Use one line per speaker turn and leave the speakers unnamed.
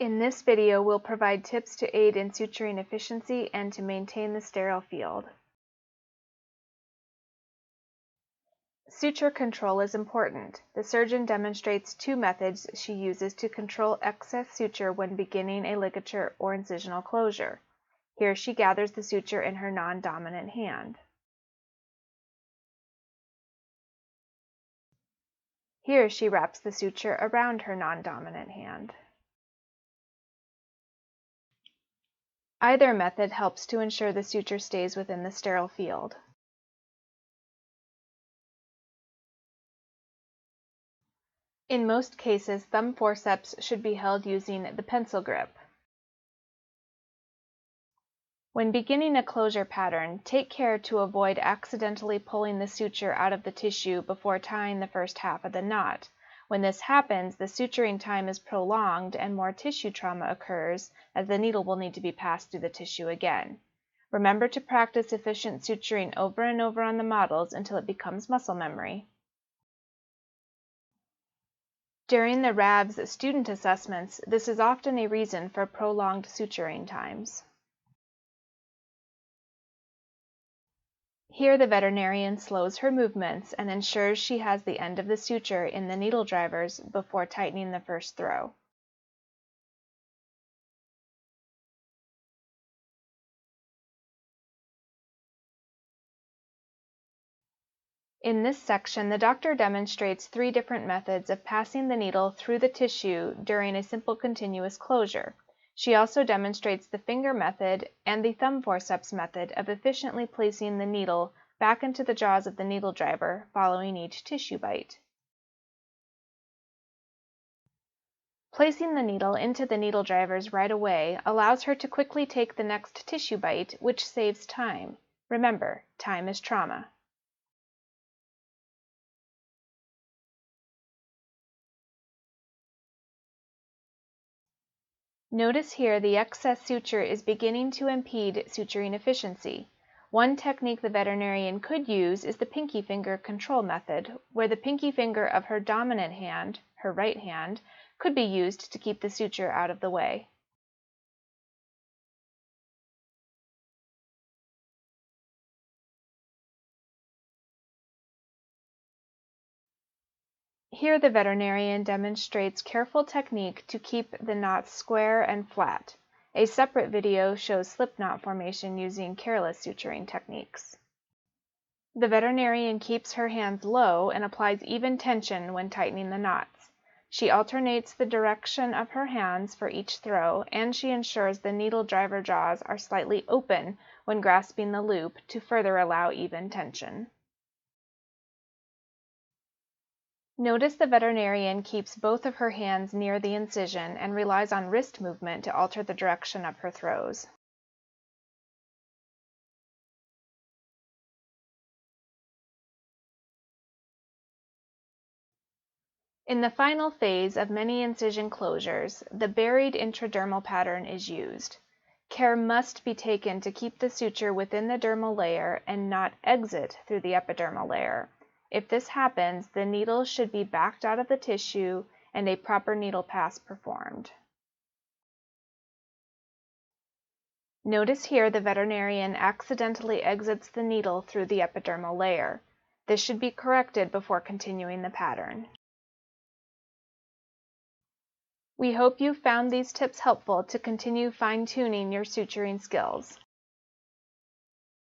In this video, we'll provide tips to aid in suturing efficiency and to maintain the sterile field. Suture control is important. The surgeon demonstrates two methods she uses to control excess suture when beginning a ligature or incisional closure. Here she gathers the suture in her non-dominant hand. Here she wraps the suture around her non-dominant hand. Either method helps to ensure the suture stays within the sterile field. In most cases, thumb forceps should be held using the pencil grip. When beginning a closure pattern, take care to avoid accidentally pulling the suture out of the tissue before tying the first half of the knot. When this happens, the suturing time is prolonged and more tissue trauma occurs, as the needle will need to be passed through the tissue again. Remember to practice efficient suturing over and over on the models until it becomes muscle memory. During the RABS student assessments, this is often a reason for prolonged suturing times. Here the veterinarian slows her movements and ensures she has the end of the suture in the needle drivers before tightening the first throw. In this section, the doctor demonstrates three different methods of passing the needle through the tissue during a simple continuous closure. She also demonstrates the finger method and the thumb forceps method of efficiently placing the needle back into the jaws of the needle driver following each tissue bite. Placing the needle into the needle drivers right away allows her to quickly take the next tissue bite, which saves time. Remember, time is trauma. Notice here the excess suture is beginning to impede suturing efficiency. One technique the veterinarian could use is the pinky finger control method, where the pinky finger of her dominant hand, her right hand, could be used to keep the suture out of the way. Here the veterinarian demonstrates careful technique to keep the knots square and flat. A separate video shows slip knot formation using careless suturing techniques. The veterinarian keeps her hands low and applies even tension when tightening the knots. She alternates the direction of her hands for each throw, and she ensures the needle driver jaws are slightly open when grasping the loop to further allow even tension. Notice the veterinarian keeps both of her hands near the incision and relies on wrist movement to alter the direction of her throws. In the final phase of many incision closures, the buried intradermal pattern is used. Care must be taken to keep the suture within the dermal layer and not exit through the epidermal layer. If this happens, the needle should be backed out of the tissue and a proper needle pass performed. Notice here the veterinarian accidentally exits the needle through the epidermal layer. This should be corrected before continuing the pattern. We hope you found these tips helpful to continue fine-tuning your suturing skills.